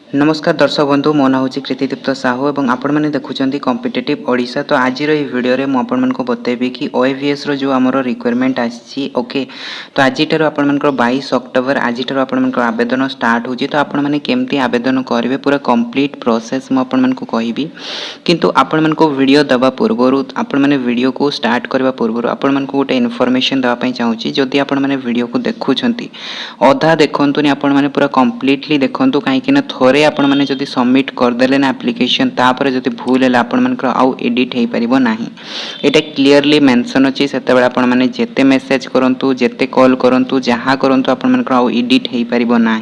नमस्कार दर्शक बंधु मो ना हूँ कृतिदीप्त साहू और आपण मैंने देखुं कॉम्पिटिटिव ओडिशा। तो आज भिडियो रे मुझे बतेबी कि ओएवीएस रो जो आमर रिक्वायरमेंट आसी ओके। तो आज 22 अक्टोबर आज आवेदन स्टार्ट होची। तो आपण मैंने केमती आवेदन करेंगे पूरा कंप्लीट प्रोसेस मुझे कहबी। किंतु आपण मानक वीडियो दबा पूर्व आपण मैंने वीडियो को स्टार्ट करने पूर्व आपण मानक गोटे इनफॉरमेशन देवाई चाहूँगी। जदि आपण मैंने वीडियो को देखुंत अधा देखनी आपण मैंने पूरा कंप्लीटली देखूँ कहीं थोड़े आपण मैंने जदि सबमिट करदेले ना एप्लिकेशन तापर जदि भूल है आपण मानक आउ एडिट हो पार ना। यहाँ क्लीयरली मेंशन अच्छी से आपण मैंने जेते मेसेज करूँ जेते कॉल करूँ जहाँ करूँ आपण मानक आउ एडिट हो पार ना।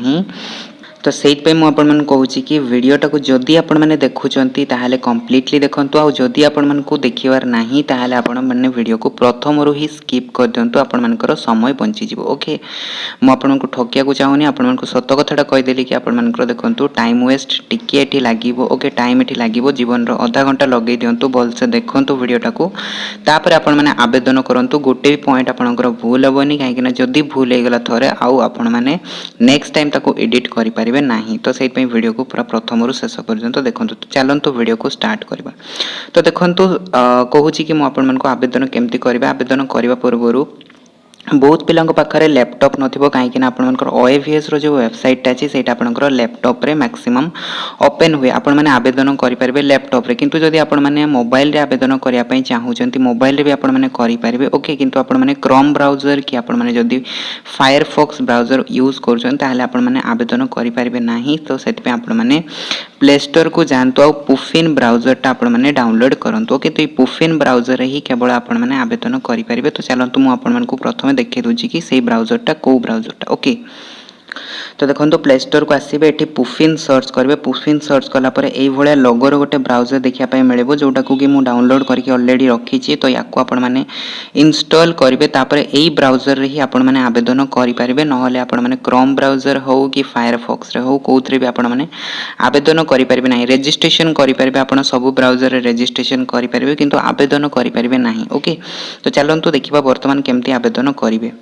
तो से कहूँ कि वीडियोटा को जदि आपण मैंने देखुंत ताहले कंप्लीटली देखंतु। आ जदि आपण मानकु देखिबार नाही ताहले आपण मैंने वीडियो को प्रथम रू ही स्किप कर दियंतु। आपण मानकर समय बंची जिवो ओके। मु आपनको ठकिया को चाहूनी आपण मानकु सत कथाटा कहिदेली कि आपण मानकर देखंतु टाइम वेस्ट टिके एठी लागिवो ओके। टाइम एठी लागिवो जीवन रो आधा घंटा लगे दियंतु भल से देखंतु वीडियोटा को तापर आपण माने आवेदन करंतु। गोटे भी पॉइंट आपनकर भूल हेबनी कहीं जदि भूल हो गला थरे आउ आपण माने नेक्स्ट टाइम ताको एडिट करि पारिबे नहीं। तो से वीडियो को पूरा प्रथम शेष पर्यंत देखो। तो चलतु वीडियो को स्टार्ट करवा। तो देखो कहूँ कि मुझे आवेदन केमती करें। आवेदन करने पूर्व बहुत पिला पाखे लैपटॉप नथिबो कहीं आपनकर ओएवीएस रो जो वेबसाइट अच्छी से आपनकर लैपटॉप रे मैक्सिमम ओपन हुए आपण माने आवेदन करि परिबे लैपटॉप रे। किंतु जदि आपण माने मोबाइल रे आवेदन करिया पई चाहूचंती मोबाइल रे भी आपण माने करि परिबे ओके। किंतु आपण माने क्रोम ब्राउजर कि आपण माने जदि फायरफॉक्स ब्राउजर यूज करछन ताहले आपण माने आवेदन करि परिबे नाही। तो सेति पे आपण माने प्ले स्टोर को जानतो आ पुफिन ब्राउजरटा आपण माने डाउनलोड करंतो ओके। तो ये पुफिन ब्राउजर ही केवल आपण माने आवेदन करि परिबे। तो चलंतु मु आपण मानकु प्रथमे देखि दूची कि से ब्राउजरटा को ब्राउजरटा ओके। तो देखो तो प्ले स्टोर को आसबे ये पुफिन सर्च करेंगे। पुफिन सर्च कला भाया लोगोर गोटे ब्राउजर देखापी मिले जोटा को कि मुझे डाउनलोड करके अलरेडी रखी। तो या आपण मैंने इनस्टॉल करेंगे तापर यही ब्राउजर रे ही आपण मैंने आवेदन करेंगे। ना आपण मैंने क्रोम ब्राउजर हो कि फायरफॉक्स रे हो कौन भी आपण मैंने आवेदन करेंगे ना। रेजिस्ट्रेशन करेंगे आप सब ब्राउजर रे रेजिस्ट्रेशन करेंगे किंतु आवेदन करेंगे ना ओके। तो चलतु देखा बर्तमान केमती आवेदन करेंगे।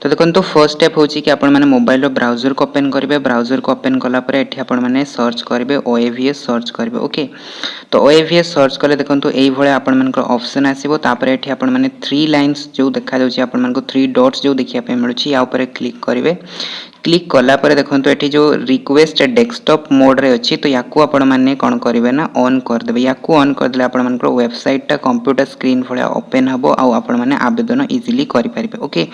तो देखो तो फर्स्ट स्टेप हो कि आपण मैंने मोबाइल ब्राउजर को ओपन करेंगे। ब्राउजर को ओपन कला ये आपण मैंने सर्च करेंगे ओएवीएस सर्च करेंगे ओके। तो ओएवीएस सर्च कले देखो यही भाया आपण मानकर ऑप्शन आसीबो। तापर एठी आपण माने 3 लाइन्स जो देखा जाउची आपण मानको 3 डॉट्स जो देखिया पे मिलुची या ऊपर क्लिक करेंगे। क्लिक कला पर देखो ये जो रिक्वेस्ट डेस्कटॉप मोड रे अच्छी तो याकू आपण माने कौन करेंगे ना ऑन करदे। याकू ऑन करदे आपण मानकर वेबसाइट टा कंप्यूटर स्क्रीन भाया ओपन हबो आ आपण माने आवेदन इजीली करि परिबे ओके।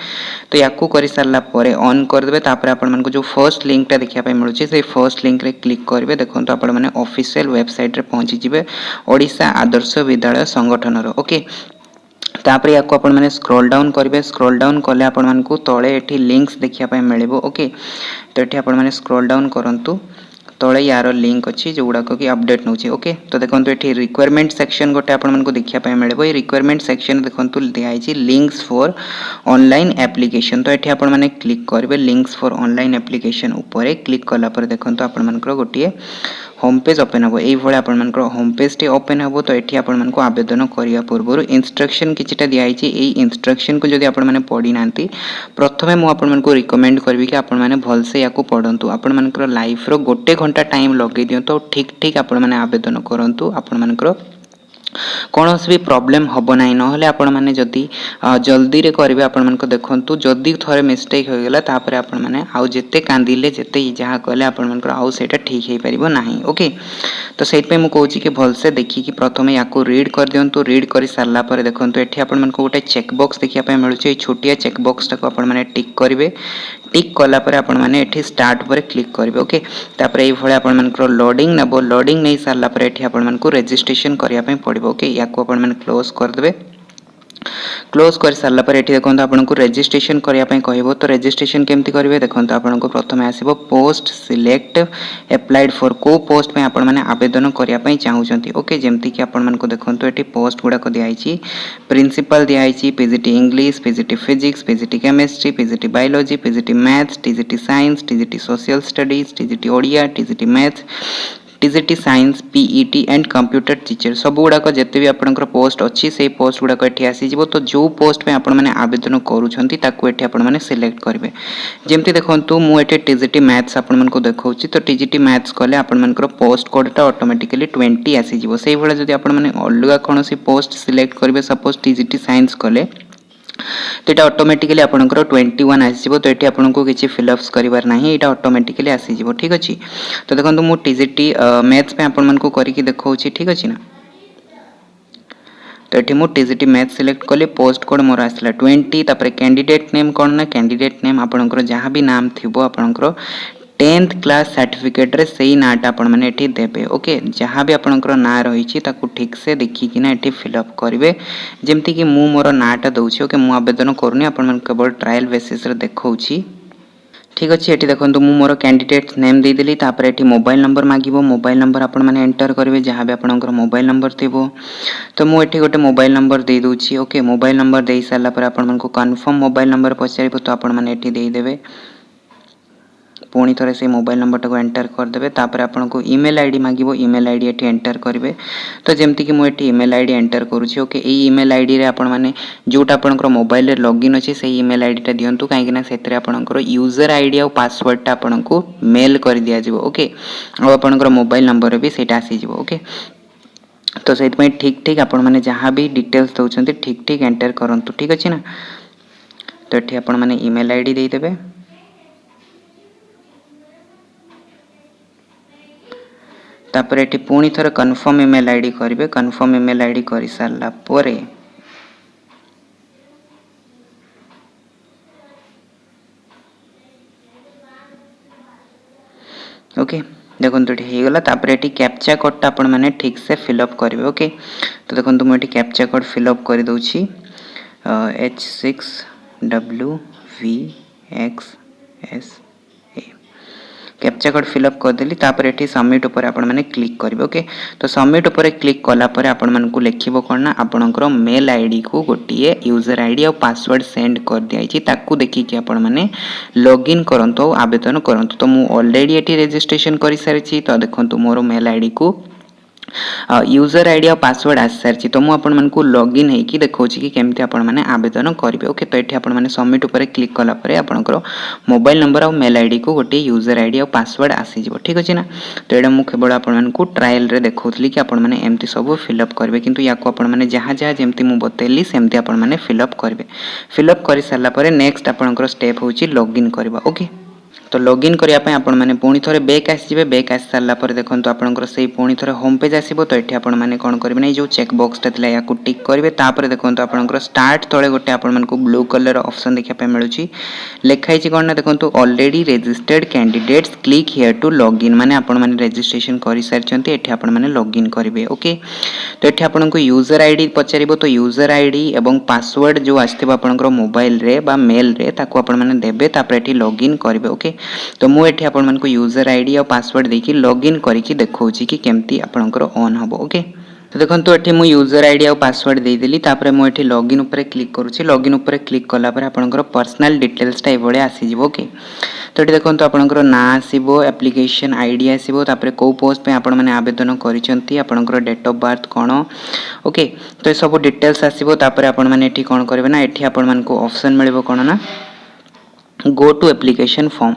तो याकू करि सारला परे ऑन करदे। तापर आपण मानको जो फर्स्ट लिंक टा देखिया पे मिलुची से फर्स्ट लिंक रे क्लिक करेंगे। देखो आपण माने ऑफिशियल वेबसाइट रे पहुंची जिवे ओडिशा आदर्श विद्यालय संगठन रो ओके। तापर या को आपण माने स्क्रॉल डाउन करेंगे। स्क्रॉल डाउन कले आपण मानकु तळे एठी लिंक्स देखिया पय मिलिबो ओके। तो एठी आपण माने स्क्रॉल डाउन करंतु तळे यार लिंक अच्छी जो गुड़ाक कि अपडेट नौचे ओके। तो देखो ये रिक्वायरमेंट सेक्शन गोटे आपको देखा मिले। ये रिक्वायरमेंट सेक्शन देखो दिखाई लिंक्स फॉर ऑनलाइन एप्लिकेशन। तो ये आपण माने क्लिक करेंगे लिंक्स फॉर ऑनलाइन एप्लिकेशन ऊपर क्लिक कला देखो आपण गोटे होम पेज ओपन हम। ये आप होम पेज टे ओपन हम। तो ये आपको आवेदन करने पूर्व इंस्ट्रक्शन किछिटा दिखाई। यही इंस्ट्रक्शन को जब आपने पढ़ी ना प्रथमे मुझे रिकमेंड करी कि आपण मैंने भलसे या पढ़ु। आपण मानकर लाइफ रो गोटे घंटा टाइम लगे दियो। तो ठीक ठीक आपण मैंने आवेदन करूँ। आपण मानकर कौन भी प्रॉब्लम हम ना ना आपण मैंने जदि जल्दी रे करेंगे आपण मानक देखंतु जदि थोड़े मिस्टेक हो गला तापर आपण मैंने आउ जेते कांदिले जेते जहाँ कहले आपण मानकर आउ सेटा ठीक हो पारिबो नाही ओके। तो सेट पे मु कहूँ कि भलसे देखी कि प्रथमे याको रीड कर दियंतु। रीड कर सारला पर देखंतु एठी आपण मानक गोटे चेक बॉक्स देखिया पे मिलुचे। छोटिया चेक बॉक्स टाको आपण माने टिक करेंगे। टिक कला पर आपण माने एठी स्टार्ट पर क्लिक करेंगे ओके। तापर एई भळे आपण मानकर लोडिंग नबो। लोडिंग नहीं सारला पर एठी आपण मानकु रजिस्ट्रेशन करिया पे पड़िबो ओके। याको आपण माने क्लोज कर देबे। क्लोज कर सारला पर एठी देखो आपको रजिस्ट्रेशन करिया पे कहबो। तो रजिस्ट्रेशन केमती करेंगे देखो आपको प्रथमे आसीबो पोस्ट सिलेक्ट एप्लाइड फॉर को पोस्ट पे आपण माने आवेदन करिया पे चाहूचंती ओके। जेमती कि आपण मानको देखंतु एठी पोस्ट गुडा को दियाइची प्रिंसिपल दियाइची PGT English PGT physics PGT chemistry PGT biology PGT maths TGT science TGT social studies TGT Odia TGT maths TGT science PET and computer teacher सब गुड़ाक जिते भी आपंकर पोस्ट अच्छी से पोस्ट गुड़ाक ये आसीज तो जो पोस्ट पे आपण मैंने आवेदन करें सिलेक्ट करेंगे जमती देखो मुझे टीजीटी मैथ्स आपको देखा तो टीजीटी मैथ्स कले आपर पोस्ट कोडटा ऑटोमेटिकली 20 आसीज से भाई जब आपने अलग कौन पोस्ट सिलेक्ट करेंगे सपोज टीजीटी साइंस कले तो ये ऑटोमेटिकली आपंकर 21 आसीज तो ये आपको किसी फिलअप्स करार ना यहाँ ऑटोमेटिकली आसीज ठीक अच्छे तो देखो मुझे टीजीटी मैथ्स पे आपको करके देखा ठीक अच्छे ना तो ये मुझे टीजीटी मैथ्स सिलेक्ट कली पोस्ट कोड मोर आसला 20 तापर कैंडिडेट नेम कौन ना कैंडिडेट नेम आपंकर जहाँ भी नाम थी आपंकर 10th क्लास सर्टिफिकेट रे सही नाटा आपण माने एठी देबे ओके जहाँ भी आपणकर ना रही ठीक से देखिकिना एठी फिलअप करेंगे जमती कि मु मोर नाटा दौची ओके मु आवेदन करूनी आपण केवल ट्रायल बेसिस रे देखौची ठीक अच्छे ये देखो मु मोर कैंडिडेट नेम देदेली तापर ये मोबाइल नंबर मागिबो मोबाइल नंबर आपण माने एंटर करेंगे जहाँ भी आपणकर मोबाइल नंबर थी तो मुझे गोटे मोबाइल नंबर दे दूची ओके मोबाइल नंबर दे सारा पर आपण कन्फर्म मोबाइल नंबर पचार तो आपण माने एठी देदेवे पुणी थे से मोबाइल नंबर टाक एंटर करदे तापर आपको ईमेल आईडी मागिबो ईमेल आईडी एटी एंटर करेंगे तो जमती कि मुझे ईमेल आईडी एंटर करुँची ओके ये ईमेल आईडी रे आपण माने जोटा आपनकर मोबाइल रे लॉगिन अच्छे से ईमेल आईडी दिंतु कहीं से आपनकर यूजर आईडी और पासवर्ड आपको मेल कर दिया जाबो ओके और आपनकर मोबाइल नंबर भी सेटा आसी ओके तो से ठीक ठीक आपण माने जहाँ भी डिटेल्स दौरान ठीक ठीक एंटर करूँ ठीक अच्छे ना तो ये आपण माने ईमेल आईडी देदेवे तापर ये पुणी थर कन्फर्म ईमेल आईडी करेंगे कन्फर्म ईमेल आईडी कर सारा पर ओके देखो ये होगला तापर ये कैप्चा कोडटा आपण मैंने ठीक से फिलअप करेंगे ओके तो देखो मुझे कैप्चा कोड फिलअप कर दूची H6WVXS कैप्चा कोड फिलअप करदेली तापर ये सबमिट उपर आपण मैंने क्लिक करेंगे ओके तो सबमिट उपर क्लिक कलापर आपण मानकु लिखिबो कोन ना आपणकर मेल आईडी को गोटे यूजर आईडी और पासवर्ड सेंड कर दिया ताकू देखिकी आपण माने लॉगिन करंतो आवेदन करंतो तो मु ऑलरेडी एटी रजिस्ट्रेशन कर सारी तो देखंतु मोर मेल आईडी को यूजर आईडी और पासवर्ड आसी सारी तो मुझे लॉगिन होगी देखा कि केमती आपण मैंने आवेदन करेंगे ओके तो ये आपने सबमिट उपर क्लिक कलापर आपंकर मोबाइल नंबर और मेल आईडी को गोटे यूजर आईडी और पासवर्ड आसीज ठीक अच्छे ना तो ये मुझे केवल आपको ट्रायल रे देखौली कि आपण मैंने एमती सब फिलअप करेंगे किंतु या आपण मैंने जहाँ जहाँ जमती मुझे बतेली सेमती आपण मैंने फिलअप करेंगे फिलअप कर सारापर नेक्स्ट आपंकर स्टेप हूँ लॉगिन करवा ओके तो लॉगिन करने आपण मैंने पुणी थे बैक आसवे बैक आसी सारापर देखो आपंकर से पुणी थे होम पेज आसो तो ये आपण मैंने कौन करेंगे जो चेक बॉक्सटा था या टिक करेंगे तापर देखो आपंकर स्टार्ट तले गोटे आपण ब्लू कलर ऑप्शन देखा मिलूँ लिखाई कौन ना देखो already registered candidates click here to login माने आपण मैंने रजिस्ट्रेशन कर सारी ये आपण मैंने लॉगिन करेंगे ओके तो ये आपको यूजर आईडी पचार तो यूजर आईडी और पासवर्ड जो आसो आपंकर मोबाइल रे बा मेल रे ताकू आपण मैंने देबे तापर ये लॉगिन करेंगे ओके तो मुझे आपण मानक यूजर आईडी और पासवर्ड देकी लॉगिन करके देखौची कि केमती आपणकर ऑन हम ओके तो देखो ये मुझे यूजर आईडी और पासवर्ड देदेली तापर मुझे लॉगिन उपर क्लिक करुँची लॉगिन उपर क्लिक कलापर आपणकर पर्सनल डिटेल्सटा ये आसीज ओके तो ये देखो आपणकर ना आसो एप्लिकेशन आईडी आसो तापर कौ पोस्ट पे आपण मैंने आवेदन करिसेंती आपणकर डेट ऑफ बर्थ कौन ओके तो ये सब डिटेल्स आसो तापर आपण मैंने कौन करेंगे ना ये आपण मानक ऑप्शन मिले कौन ना गो टू एप्लिकेशन फॉर्म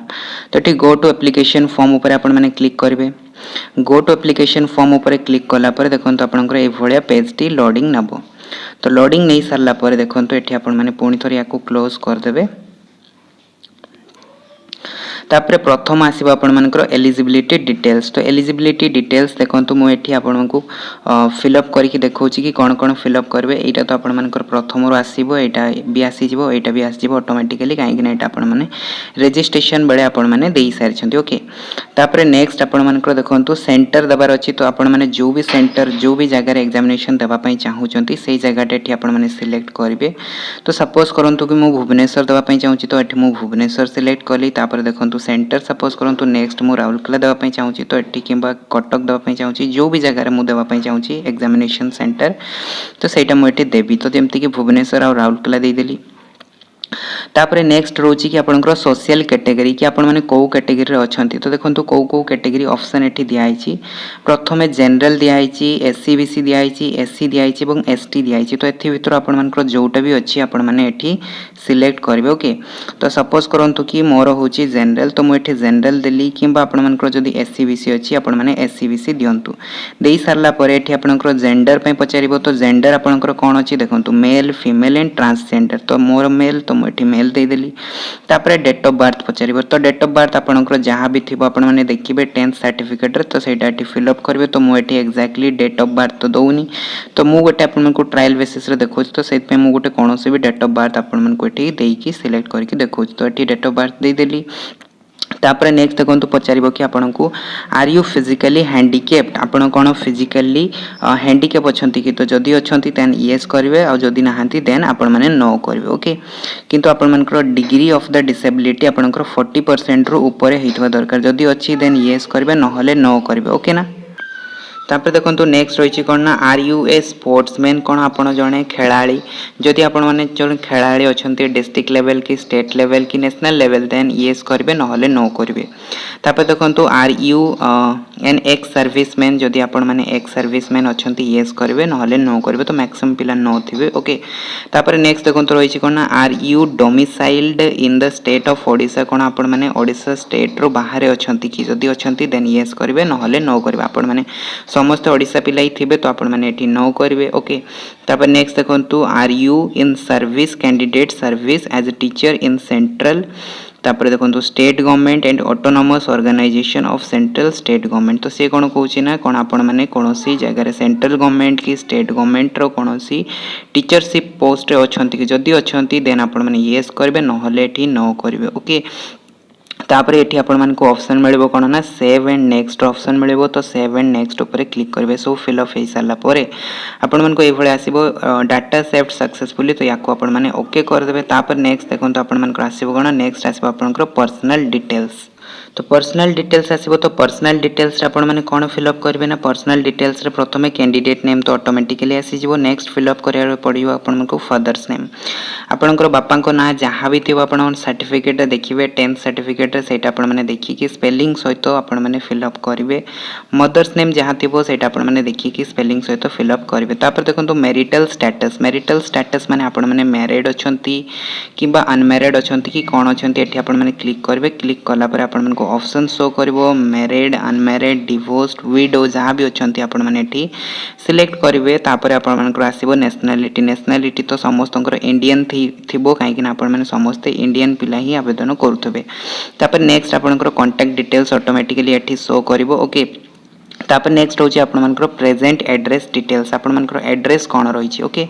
तो ये गो टू एप्लिकेशन फॉर्म उपर आपण मैंने क्लिक करेंगे गो टू एप्लिकेशन फॉर्म उपर क्लिक कलापर देखो आपंकर ये पेज टी लोडिंग नब तो लोडिंग नहीं सारापर देखो ये आपण मैंने पुणी थे या क्लोज करदे तापर प्रथम आसो आपर एलिजिबिलिटी डिटेल्स तो एलिजिबिलिटी डिटेल्स देखो मुझे आपको फिलअप करके देखा कि कौन कौन फिलअप करेंगे यहाँ तो आपर प्रथम आसो यहाँ भी आसीज यहाँ भी आसो ऑटोमेटिकली कहीं आपने रजिस्ट्रेशन बेले आपने दे सारी ओके तापर नेक्स्ट आपंकर देखो सेंटर देवार अच्छी तो आपण मैंने जो भी सेंटर जो भी जगह एग्जामिनेशन देवाई चाहूँगी से जगहटा ये आपने सिलेक्ट करेंगे तो सपोज करूँ कि मुझे भुवनेश्वर देवाई चाहूँगी तो ये मुझे भुवनेश्वर सिलेक्ट कली तापर देखो सेंटर सपोज करूँ नेक्स्ट मुझे राउरकेला देवाई चाहूँगी तो ये कि कटक देवाई चाहूँगी जो भी जगह मुझे देवाई चाहूँगी एग्जामिनेशन सेंटर तो सहीटा मुझे देवी तो जमती कि भुवनेश्वर और राउरकेला देदेली तापर नेक्स्ट रोची कि आपनकर सोशल कैटेगरी कि आपण माने को कैटेगरी रे अछंती तो देखंतु को कैटेगरी ऑप्शन एठी दिया आइची प्रथमे जनरल दिया आइची एससी बीसी दिया आइची एससी दिया आइची एवं एसटी दिया आइची तो एथि भितर आपण मानकर जोटा भी अछि आपण माने एठी सिलेक्ट करबे ओके तो सपोज करंतु कि मोर होची जनरल तो मु एठी जनरल देली किबा आपण मानकर जदी एससी बीसी अछि आपण माने एससी बीसी दियंतु देई सारला परे एठी आपनकर जेंडर पे पचारिबो तो जेंडर आपनकर कोन अछि देखंतु मेल फीमेल एंड ट्रांसजेंडर तो मोर मेल तो मु एठी मेल दे देली तापर डेट ऑफ बर्थ पचारिबो तो डेट ऑफ बर्थ आपनकर जहां भी थिबो आपण माने देखिबे 10th सर्टिफिकेट रे तो सेटा एठी फिल अप करबे तो मु एठी एक्जेक्टली डेट ऑफ बर्थ तो दउनी तो मु गोटे आपनकर ट्रायल बेसिस रे देखोच तो सेत पे मु गोटे कोनोसी भी डेट ऑफ बर्थ आपण मन को एठी देकी सिलेक्ट करके देखोच तो एठी डेट ऑफ बर्थ दे देली तापर नेक्स्ट देखो पचार कि आपन को आर यू फिजिकली हैंडिकेप्ड आपन कौन फिजिकली हैंडिकेप अच्छा कि तो जदि अच्छा देन येस करेंगे और जदि नहांती देन आपण मैंने नो करेंगे ओके किंतु आपण मनकर डिग्री ऑफ द डिसेबिलिटी आपनकर 40% रु ऊपर हेतवा दरकार जदि अच्छी देन येस करेंगे नहले नो करेंगे ओके ना तापर देखो नेक्स्ट रही कौन ना आर यू ए स्पोर्ट्समैन कौन आपड़ जड़े खेलाड़ी जदि आपण मैंने जो खेलाड़ी अच्छा डिस्ट्रिक्ट लेवल की स्टेट लेवल की नेशनल लेवल देन येस करेंगे नहले नो करेंगे तापर देखो are you an ex serviceman जदि आपण मैंने एक्स सर्विसमैन अच्छा येस करेंगे नहले नो करेंगे तो मैक्सिमम पिला नो थे ओके तापर नेक्स्ट देखो रही कौन ना are you domiciled in the state of Odisha कौन आपण मैंने ओडिशा स्टेट रो बाहर अच्छा कि जदि अच्छा देन येस करेंगे नहले नो करेंगे आपण मैंने समस्त ओडिशा पिला ही थे तो आपण मैंने नो करेंगे ओके तापर नेक्स्ट देखो are you in service candidate service as a teacher in central तापर देखो state government and autonomous organisation of central state government तो सी कौन कौन ना कौन आपण मैंने कौन जगह सेंट्रल गवर्नमेंट की स्टेट गवर्नमेंट रो कौन टीचरशिप पोस्ट अच्छा कि जदि अच्छा देन आपण मैंने येस करेंगे नहले एठी नो करेंगे ओके तापर एठी आपण मान को ऑप्शन मिलबो कोन ना सेव एंड नेक्स्ट ऑप्शन मिलबो तो सेव एंड नेक्स्ट ऊपर क्लिक करबे सो फिल अप हे साला परे आपण मान को ए भले आसीबो डाटा सेव्ड सक्सेसफुली तो याको आपण माने ओके कर देबे तापर नेक्स्ट देखो तो आपण मान को आसीबो कोन नेक्स्ट आसीबो आपण को पर्सनल डिटेल्स तो पर्सनल डिटेल्स आसीबो तो पर्सनल डिटेल्स आपण माने कोन फिल अप करबे ना पर्सनल डिटेल्स रे प्रथमे कैंडिडेट नेम तो ऑटोमेटिकली आसी जिवो नेक्स्ट फिल अप करिया पड़ियो आपण मन को फादर्स नेम आपनकर बापा को ना जहाँ भी थिबो आपण सर्टिफिकेट देखिबे 10th सर्टिफिकेट रे सेटा आपण माने देखि कि स्पेलिंग सहित आपण माने फिल अप करिवे मदर्स नेम जहाँ थिबो सेटा आपण माने देखि कि स्पेलिंग सहित फिल अप करिवे तापर देखंतु मैरिटल स्टेटस माने आपण माने मैरिड अछंती किबा अनमैरिड अछंती कि कोन अछंती एठी आपण माने क्लिक करबे क्लिक कला पर आपण मन को ऑप्शन शो करिवो मैरिड अनमैरिड डिवोर्स्ड विडो जहाँ भी अछंती आपण माने एठी सिलेक्ट करिवे तापर आपण मन को आसीबो नेशनलिटी तो समस्तंकर इंडियन थिबो काहे कि आपण माने समस्त इंडियन पिला ही आवेदन करूथबे तापर नेक्स्ट आपनकर कांटेक्ट डिटेल्स ऑटोमेटिकली एठी शो करिवो ओके तापर नेक्स्ट होची आपण मानकर प्रेजेंट एड्रेस डिटेल्स आपण मानकर एड्रेस कोन रहिछि ओके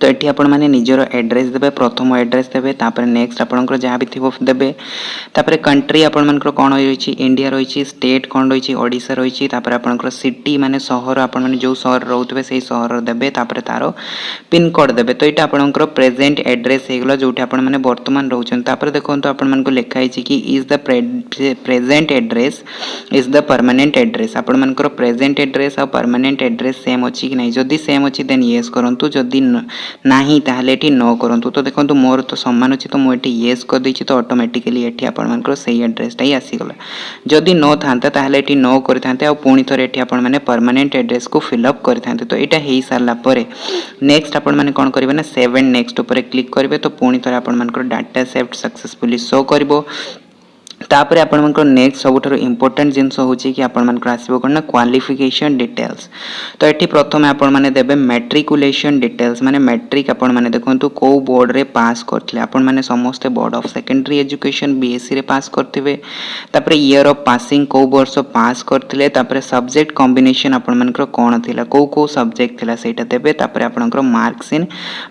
तो ये आपण मैंने निजर एड्रेस देवे प्रथम एड्रेस देवे तापर नेक्स्ट आपंकर जहाँ भी थी देवे तापर कंट्री आपण मानकर कौन रही इंडिया रही स्टेट कौन रही ओडिशा रही तापर आपंकर सिटी माने सहर आपण मैंने जो सहर रोथे से सहर देवे तापर तार पिन कोड देवे तो यहाँ आपंकर प्रेजेंट एड्रेस होगला जो आपण मैंने बर्तमान रोचन तापर देखो आपण मान को लिखाई कि is the present address is the permanent address आपण मानकर प्रेजेंट एड्रेस और परमानेंट एड्रेस सेम अच्छी कि नहीं जदि सेम अच्छी देन येस करंतु जदि नहीं ताहले एठी नो करंतु तो देखंतु मोर तो समान अछि तो मो एठी येस कर दैछि तो ऑटोमेटिकली एठी आपण मानकर सही एड्रेसटा ही आसी गला जदि नो थांता ताहले एठी नो करथांते आ पुणी थरे एठी आपण माने परमानेंट एड्रेस को फिल अप करथांते तो एटा हेई सारला परे नेक्स्ट आपण माने कोन करिवे ना सेव एंड नेक्स्ट ऊपर क्लिक करिवे तो पुणी थरे आपण मानकर डाटा सेव्ड सक्सेसफुली शो करबो तापर आपण मानकर नेक्स्ट सबुठारो इंपोर्टेंट जिंस होची कि आपण मानकर आसीबो कोन ना क्वालिफिकेशन डिटेल्स तो एठी प्रथमे आपण माने देबे मैट्रिकुलेशन डिटेल्स माने मैट्रिक आपण माने देखंतु को बोर्ड रे पास करथिले आपण माने समस्त board of secondary education BSc रे पास करथिबे तापर ईयर ऑफ पासिंग को वर्ष पास करथिले तापर सब्जेक्ट कॉम्बिनेशन आपण मानकर कोन थिला को सब्जेक्ट थिला सेटा देबे तापर आपणकर मार्क्स इन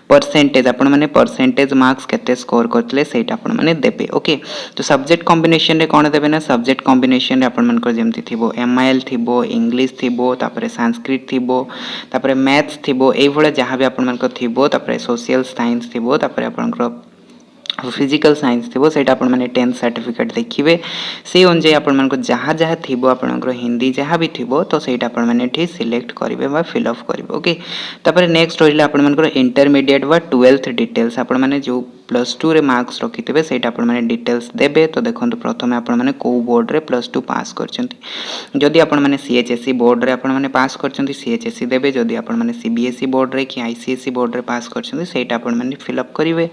परसेंटेज आपण माने परसेंटेज मार्क्स केते स्कोर करथिले सेटा आपण माने देबे ओके तो सब्जेक्ट कॉम्बिनेशन रे कोन देबे ना सब्जेक्ट कॉम्बिनेशन रे आपण मानकर जेमति थिबो एमआईएल थिबो इंग्लिश थिबो तापर संस्कृत थिबो तापर मैथ्स थिबो एई भले जहां भी आपण मानकर थिबो तापर सोशल साइंस थिबो तापर आपणकर फिजिकल साइंस थी से मैंने 10th सर्टिफिकेट देखिए से अनुजाई आपण जहाँ जहाँ थी आपंकर हिंदी जहाँ भी थी तो सहीटा आपण मैंने सिलेक्ट करेंगे फिलअप करेंगे ओके। तापर नेक्स्ट रहा आपर इंटरमीडिएट व 12th डिटेल्स आपण मैंने जो +2 रे मार्क्स रखिथे से मैंने डिटेल्स देबे। तो देखो प्रथम आपण मैंने कौ बोर्ड रे +2 पास करछंती जदि आपण मैंने सीएचएसई बोर्ड रे आपण मैंने पास करछंती सीएचएसई देबे जदि आपण मैंने सीबीएसई बोर्ड रे कि आईसीएसई बोर्ड रे पास करछंती सेटा आपण मैंने फिलअप करेंगे।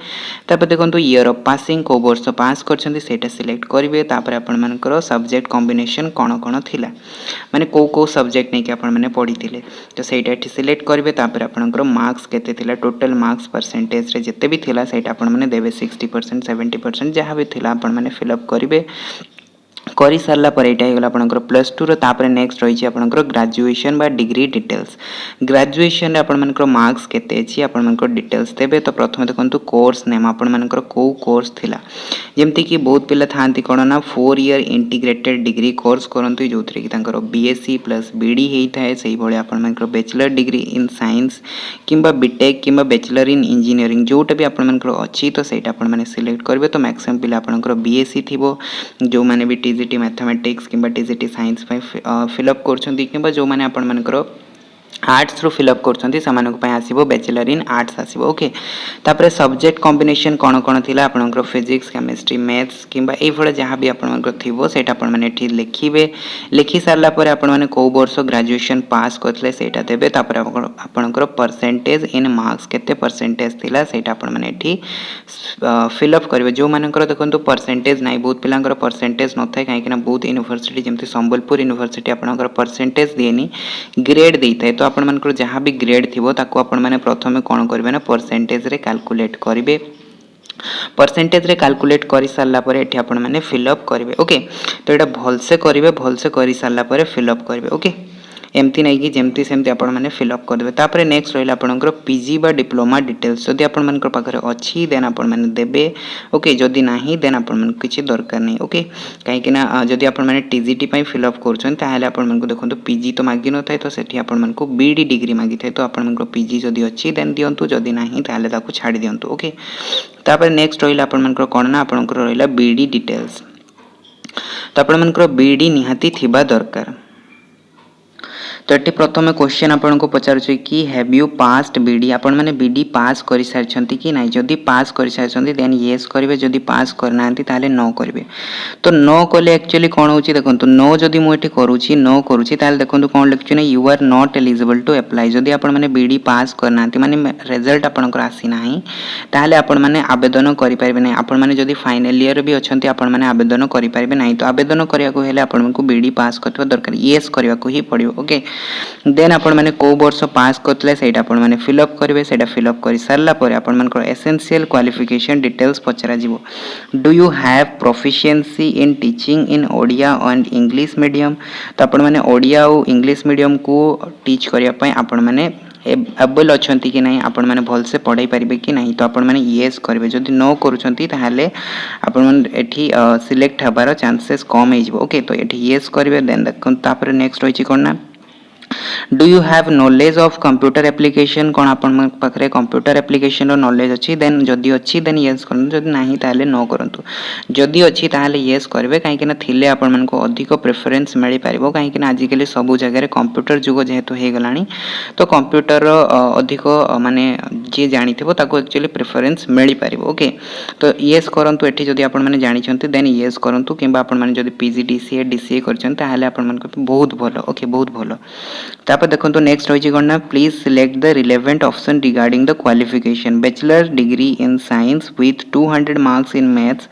तापर देखो ईयर ऑफ पासिंग कौ वर्ष पास करछंती सेटा सिलेक्ट करेंगे। तापर आपण मानकर सब्जेक्ट कॉम्बिनेशन कौन कौन थिला माने कौ कौ सब्जेक्ट नहीं कि आपण मैंने पढ़ी थिले तो सेटा एठी सिलेक्ट करेंगे। तापर आपणकर मार्क्स केते थिला टोटल मार्क्स परसेंटेज रे जते भी थिला सेटा आपण मैंने देवे 60% 70% जहाँ भी थिला आपण मैंने फिलअप करेंगे। करी सारा पर यहाँ होगा आपंकर +2 तापर नेक्स्ट रही आपंकर ग्रेजुएशन बा डिग्री डिटेल्स ग्रेजुएशन आपंकर मार्क्स केते अछि आपंकर डिटेल्स देबे। तो प्रथम देखो कोर्स नेम आपंकर को कोर्स थिला जमती कि बहुत पिला थांती कोन ना 4 ईयर इंटीग्रेटेड डिग्री कोर्स करंतु जो थरे कि तांकर बीएससी प्लस बीडी हेई थाए सही भले आपंकर बैचलर डिग्री इन साइंस किंबा बीटेक किंबा बैचलर इन इंजीनियरिंग जोटा भी आपंकर अछि तो सेटा आपण माने सिलेक्ट करबे। तो मैक्सिमम पिला आपंकर बीएससी थिबो जो माने भी टीजीटी मैथमेटिक्स किंबा टीजीटी साइंस फिलअप कर जो मैंने आपण मानकर आर्ट्स रू फिलअप कर आसो बैचलर इन आर्ट्स आसो ओके। तापर सब्जेक्ट कॉम्बिनेशन कौन कौन थी आपंकर फिजिक्स केमिस्ट्री मैथ्स किंबा ये जहाँ भी आपंकर थी सेटा आपण मैंने लिखिबे। लिखि सारा पर आपण मैंने कौ वर्ष ग्रेजुएशन पास करते सेटा देबे। तापर आपंकर परसेंटेज इन मार्क्स केते परसेंटेज थिला सेटा आपण मैंने फिलअप करेंगे। जो मानकर देखो परसेंटेज ना बहुत पिलांकर परसेंटेज न था कहीं बहुत यूनिवर्सिटी जमी संबलपुर यूनिवर्सिटी आपंकर परसेंटेज दिएनी ग्रेड देता है। तो आपण मानकर जहाँ भी ग्रेड थी आपण मैंने प्रथम कौन करेंगे ना परसेंटेज रे कैलकुलेट करेंगे। परसेंटेज रे कैलकुलेट कर सारा पर ये आपण मैंने फिलअप करेंगे ओके। तो यहाँ भलसे करेंगे भलसे कर सारा पर फिलअप करेंगे ओके। एमती नहीं कि जमती सेमती आपण मैंने फिलअप करदे। तापर नेक्स्ट रहा आपंकर पीजी बा डिप्लोमा डिटेल्स जदि आपण मानकर पाखरे अच्छी देन आपण मैंने देबे ओके। जदि नाही देन आपण मन किछि दरकार नहीं ओके। कहीं ना जदि आपण मैंने टीजीटी पई फिलअप करछन ताहाले आपण मन को देखंतु पीजी तो मागी न थाए तो सेठी आपण मन को बीडी डिग्री मागी थाए तो आपण मन को पीजी जदि अच्छी देन दियंतु जदि नाही ताहाले ताकू छाडी दियंतु ओके। तापर नेक्स्ट रहा आपण मानकर कोन ना आपनकर रहिला बीडी डिटेल्स तो आपण मानकर बीडी निहाती थिबा दरकार। तो ये प्रथम क्वेश्चन आपको पचार कि हैव यू पास्ट बीडी आपण मैंने बीडी पास कर सारी कि ना जदि पास कर सारी देन येस करेंगे जदि पास करना ताले नो करेंगे। तो नो कले एक्चुअली कौन हो देखो नो जदि मुझे करुँची नो करुँची देखो कौन लिखुँ ना you are not eligible to apply जदि आपण मैंने बीडी पास करना माने रिजल्ट आपंकर आसी ना ताहले आपण मैंने आवेदन करेंगे ना आपण मैंने जदि फाइनल ईयर भी अच्छा आपण मैंने आवेदन करेंगे ना। तो आवेदन करने आपको बीडी पास करवा दरकार येस करने को ही पड़ो ओके। देन आपण मैंने कौ वर्ष पास करते सेटा आपण मैंने फिलअप करेंगे सेटा फिलअप कर सारा पर आपण मानकर एसेंशियल क्वालिफिकेशन डिटेल्स पचरा जीवो। Do you have proficiency in teaching in Odia and English medium तो आपण मैंने ओडिया और इंग्लिश मीडियम को टीच करने आपण मैंने एबल अच्छा कि नहीं आपण मैंने भलसे पढ़ाई पारे कि नहीं। तो आपण मैंने येस करेंगे जदि नो करुँच आपण एठी सिलेक्ट हबार चांसेस कम हो ओके। तो ये येस करेंगे देन देखो नेक्स्ट रही कौन ना do you have knowledge of computer application कौन आपन पाखरे कंप्यूटर एप्लिकेशन नॉलेज अच्छी देन जदि अच्छी देन येस करंतु जदि नाही ताले नो करंतु जदि अच्छी ताले येस करेंगे कहीं ना थिले आपण मन को अधिक प्रेफरेंस मिल पारिबो कहीं ना आजिकल सब जगह कंप्यूटर जुग जेहेतु हो गलानी तो कंप्यूटर अधिक माने जी जानी ताको एक्चुअली प्रेफरेंस मिल पारिबो ओके। तो येस करंतु एठी जदि आपण माने जानी छंती देन येस करंतु किंबा आपण माने जदि पीजी डीसीए डीसीए करछन ताहाले आपण मन को बहुत भलो ओके बहुत भलो। तापर देखो नेक्स्ट रही कौन ना please select the relevant option regarding the qualification bachelor degree in science with 200 marks in maths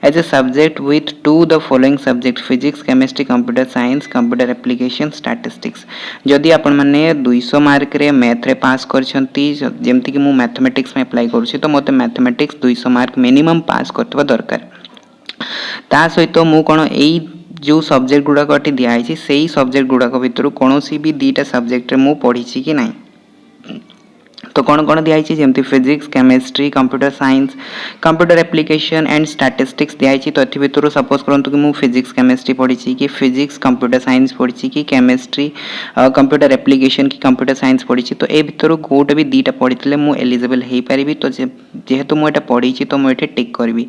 as a subject with the following subject physics chemistry computer science computer application statistics जदि आपण माने 200 mark रे math रे पास करछंती जेमति कि मु mathematics में apply करूछी तो मते मैथमेटिक्स 200 मार्क मिनिमम पास करतबा दरकार। ता सहित मु कोन एई जो सब्जेक्ट गुड़ाक ये दिखाई से ही सब्जेक्ट गुड़ाक भितर कौन भी 2टा सब्जेक्ट मु पढ़ी कि ना तो कौन कौन दिखाई जमी physics chemistry computer science computer application and statistics दिखाई। तो ये भितर सपोज करूँ कि मुझे फिजिक्स केमिस्ट्री पढ़ी कि फिजिक्स कंप्यूटर साइंस पढ़ी कि केमिस्ट्री कंप्यूटर एप्लिकेशन कि कंप्यूटर साइंस पढ़ी। तो ये भितर गोटे भी दुईटा पढ़ी मुझे एलिजिबल हो पारि। तो जेहेतु मुझे पढ़ी तो मुझे टिक करी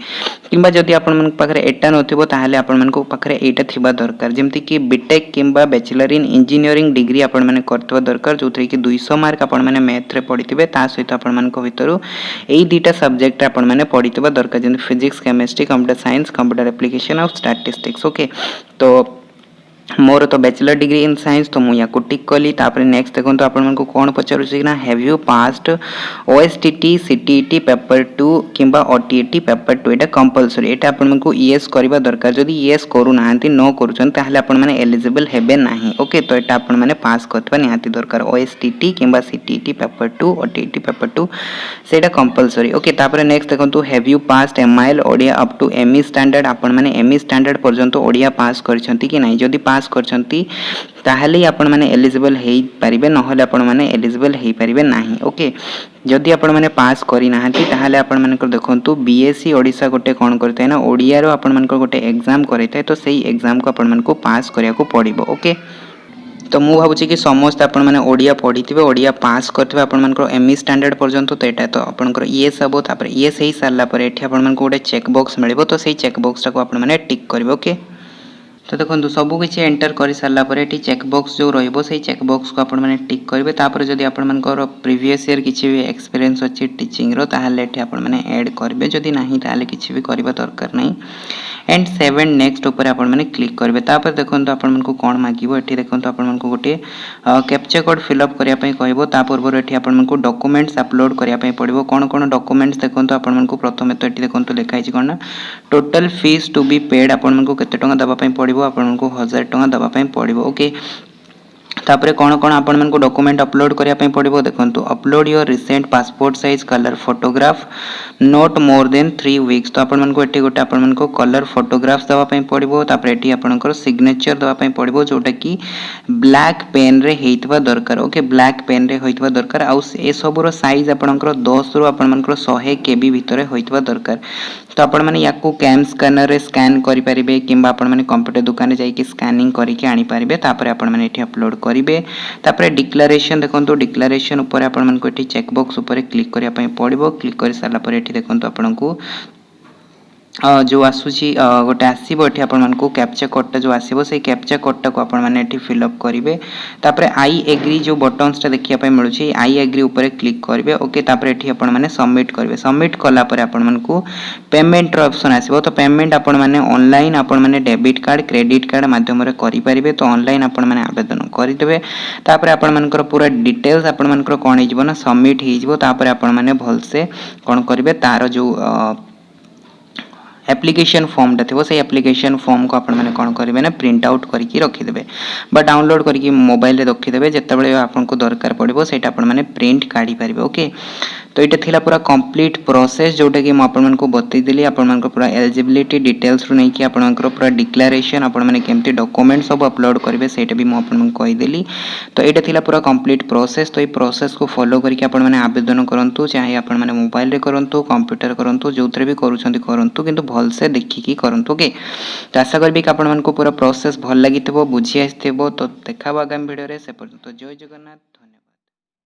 कि जदि आपरे एटा नाले आपरे एटा थी दरकार जमती कि बीटेक कि बैचलर इन इंजीनियरिंग डिग्री आपने कर दरकार जो थी कि 200 मार्क आपने मैथ रे पढ़ी सहित आपण भितर यही दुईटा सब्जेक्ट आपने पढ़ी दरकार जमी physics chemistry computer science computer application और स्टैटिस्टिक्स। ओके तो मोर तो बैचलर डिग्री इन साइंस तो मुझे टिक कली। नेक्स्ट देखो आपको कौन पचारूँ have you passed OSTT CTET paper 2 कि ओटीईटी पेपर 2 यहाँ कंपलसरी यहाँ आपको येस करवा दरकार जदि येस करूना न कर एलिजिबल हेबे ना। ओके तो यहाँ आपने पास करवा निहाती दरकार ओएसटीटी कि सीटीईटी पेपर 2 ओटीईटी पेपर 2 से कंपलसरी। ओके तापर नेक्स्ट देखो have you passed MIL Odia up to ME standard आपने एमई स्टैंडर्ड पर्यंत ओडिया पास करछंती कि नहीं जदि पास करछंती ताहले आपण माने एलिजिबल हेई परिबे नहले आपण माने एलिजिबल हेई परिबे नाही। ओके जदि आपण माने पास करी नाहंती ताहले आपण माने देखंतु बीएससी ओडिशा गोटे कोन करते हैं ना ओडिया रो आपण माने गोटे एग्जाम करते तो सही एग्जाम को आपण माने पास करिया को पड़िबो। ओके तो मुझे भावुँ कि समस्त आपने ओडिया पढ़ी थे ओडिया पास करते आपंकर एमई स्टैंडर्ड पर्यंत तो यहाँ तो आपंकर येस हम तापर येस हो सारापर ये आपको गोटे चेक बॉक्स मिले तो सही चेक बॉक्स टाक आपने टिक करेंगे। ओके तो देखो सबकि एंटर कर सारापर ये चेक बॉक्स जो रही चेक बॉक्स को आपने टिक करेंगे तापर जब आपर प्रीवियस ईयर किसी भी एक्सपीरियंस अच्छी टीचिंग ताहले आपने ऐड करेंगे जदि ना ताहले किसी भी करवा दरकार नहीं एंड 7 नेक्स्ट ऊपर आपने क्लिक करेंगे। तापर देखो आपको कौन मागिबो ये देखो आपको गोटे कैप्चा कोड फिलअप करने कहबो पूर्व ये आपको डॉक्यूमेंट्स अपलोड करने पड़ो कौन कौन डॉक्यूमेंट्स देखो आपको प्रथम तो ये देखो लिखाई कौन ना total fees to be paid आपको केते टंका दवाई पड़ो आपको 1000 टंका दवाई पड़ो। ओके तापर कौन कौन आपण को डॉक्यूमेंट अपलोड करने पड़ो देखो upload your recent passport size colour photograph note more than 3 weeks तो आपको ये गोटे आपको कलर फोटोग्राफ्स दवाई पड़ो तापर ये आपंकर सिग्नेचर दवाई पड़ो जोटा कि ब्लैक पेन रे हेइतबा दरकार। ओके ब्लैक पेन रे होइतबा दरकार आउ ए सबुर साइज आपंकर 10 रु आपंकर 100 केबी भितर होइतबा दरकार। तो आपण मैंने या कैम स्कैनर रे स्कैन करेंगे कि कंप्यूटर दुकान जाकि स्कैनिंग करके आनीपारे तापर आपने अपलोड करेंगे। तापर डिक्लारेशन देखो डिक्लारेशन उपर आपको ये चेकबॉक्स उपर क्लिक करने पड़ो क्लिक कर सारापर ये देखो आपको जो आसूची गोटे आसो ये आपको कैप्चा कोडटा जो आसो से कैप्चा कोडटा को आपने फिलअप करेंगे। तापर आई एग्री जो बटन्सटा देखा मिलूँ आई एग्री उपर क्लिक करेंगे। ओके तापर ये आपने सबमिट करेंगे सबमिट कलापर आपको पेमेंट ऑप्शन आसो तो पेमेंट आपने ऑनलाइन आपने डेबिट कार्ड क्रेडिट कार्ड माध्यम करेंगे तो ऑनलाइन आपने आवेदन करदे तापर आपंकर पूरा डिटेल्स आपंकर कौन हो सबमिट होपर आपने भलसे कौन करेंगे तार जो एप्लिकेशन फॉर्मटा थी से एप्लिकेशन फॉर्म को आपने कौन करेंगे ना प्रिंट आउट करके रखीदे बा डाउनलोड करके मोबाइल रखीदे जिते आपको दरकार पड़ो से आपने प्रिंट काढ़ी पारे। ओके तो ये थिला पूरा कंप्लीट प्रोसेस जोटा कि मुझे बतईदेली आपंकर पूरा एलिजिबिलिटी डिटेल्स रू नहीं कि आपंकर पूरा डिक्लारेशन आपने केमती डॉक्यूमेंट सब अपलोड करेंगे सेटा भी मुझे कहीदेली। तो ये थिला पूरा कंप्लीट प्रोसेस तो ये प्रोसेस को फॉलो करके आपने आवेदन करूँ चाहे आपने मोबाइल रे करूँ कंप्यूटर करूँ जो भी करूँ किंतु भलसे देखिकी करूँ। ओके तो आशा करी कि आपको पूरा प्रोसेस भल लगी बुझी आसो तो देखा आगामी भिडियो से पर्यंत जय जगन्नाथ।